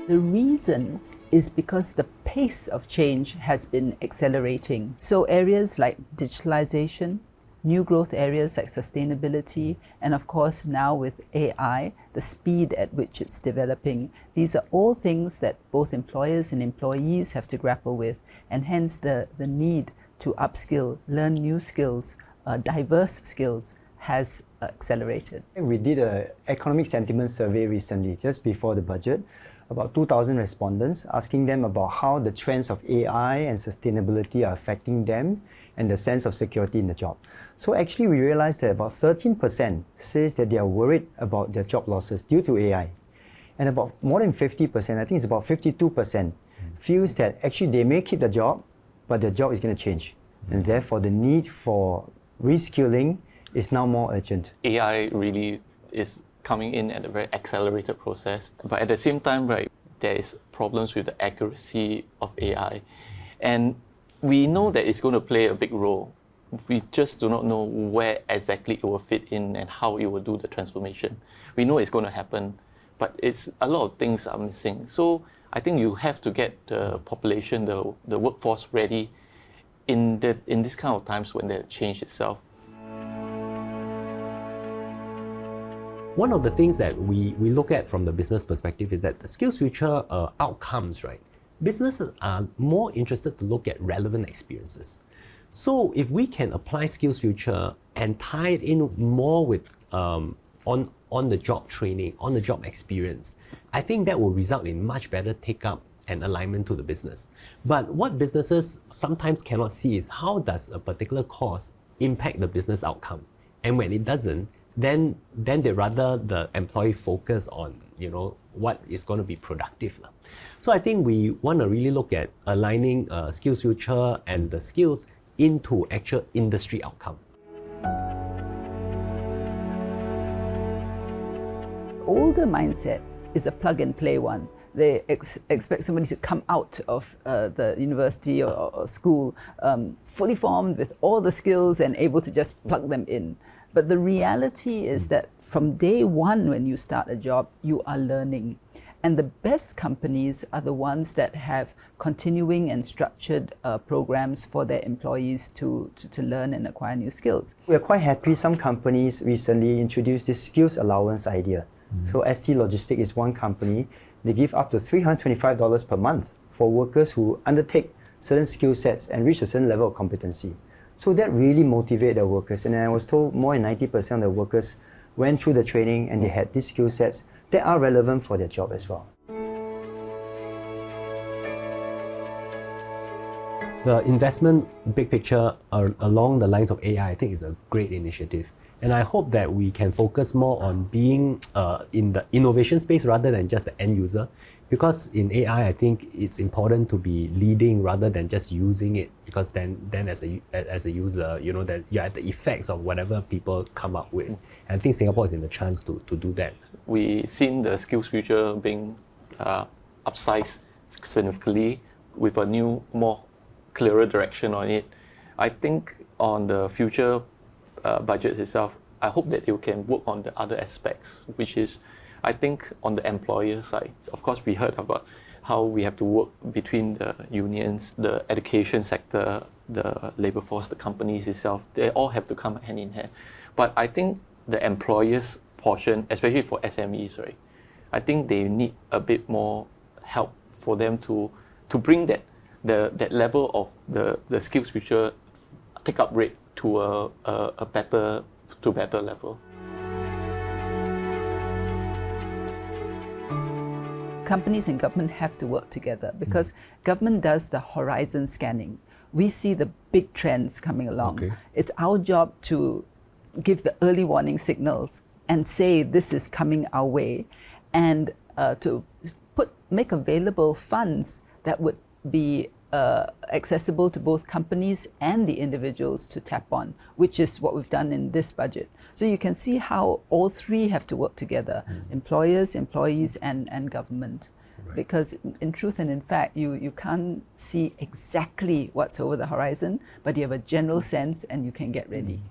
The reason is because the pace of change has been accelerating. So areas like digitalization, new growth areas like sustainability, and of course now with AI, the speed at which it's developing, these are all things that both employers and employees have to grapple with, and hence the need to upskill, learn new skills, diverse skills has accelerated. We did an economic sentiment survey recently, just before the budget, about 2,000 respondents, asking them about how the trends of AI and sustainability are affecting them and the sense of security in the job. So actually we realized that about 13% says that they are worried about their job losses due to AI. And about more than 50%, I think it's about 52%, feels that actually they may keep the job, but their job is going to change. And therefore the need for reskilling is now more urgent. AI really is coming in at a very accelerated process, but at the same time, right, there is problems with the accuracy of AI, and we know that it's going to play a big role. We just do not know where exactly it will fit in and how it will do the transformation. We know it's going to happen, but it's a lot of things are missing. So I think you have to get the population, the workforce ready in this kind of times when there's change itself. One of the things that we look at from the business perspective is that the SkillsFuture outcomes, right? Businesses are more interested to look at relevant experiences. So if we can apply SkillsFuture and tie it in more with on-the-job training, on-the-job experience, I think that will result in much better take-up and alignment to the business. But what businesses sometimes cannot see is how does a particular course impact the business outcome? And when it doesn't, then they rather the employee focus on what is going to be productive. So I think we want to really look at aligning SkillsFuture and the skills into actual industry outcome. Older mindset is a plug and play one. They expect somebody to come out of the university or school fully formed with all the skills and able to just plug them in. But the reality is that from day one when you start a job, you are learning. And the best companies are the ones that have continuing and structured programs for their employees to learn and acquire new skills. We're quite happy some companies recently introduced this skills allowance idea. So ST Logistics is one company. They give up to $325 per month for workers who undertake certain skill sets and reach a certain level of competency. So that really motivated the workers, and I was told more than 90% of the workers went through the training and they had these skill sets that are relevant for their job as well. The investment big picture along the lines of AI, I think is a great initiative. And I hope that we can focus more on being in the innovation space rather than just the end user. Because in AI, I think it's important to be leading rather than just using it. Because then as a user, that you're at the effects of whatever people come up with. And I think Singapore is in the chance to do that. We've seen the SkillsFuture being upsized significantly with a new, more clearer direction on it. I think on the future budgets itself, I hope that you can work on the other aspects, which is, I think, on the employer side. Of course, we heard about how we have to work between the unions, the education sector, the labor force, the companies itself. They all have to come hand in hand. But I think the employers' portion, especially for SMEs, right? I think they need a bit more help for them to bring that level of the SkillsFuture take-up rate to a better level. Companies and government have to work together because government does the horizon scanning. We see the big trends coming along. Okay. It's our job to give the early warning signals and say this is coming our way, and to make available funds that would be accessible to both companies and the individuals to tap on, which is what we've done in this budget. So you can see how all three have to work together, employers, employees, and government. Right. Because in truth and in fact, you can't see exactly what's over the horizon, but you have a general sense and you can get ready.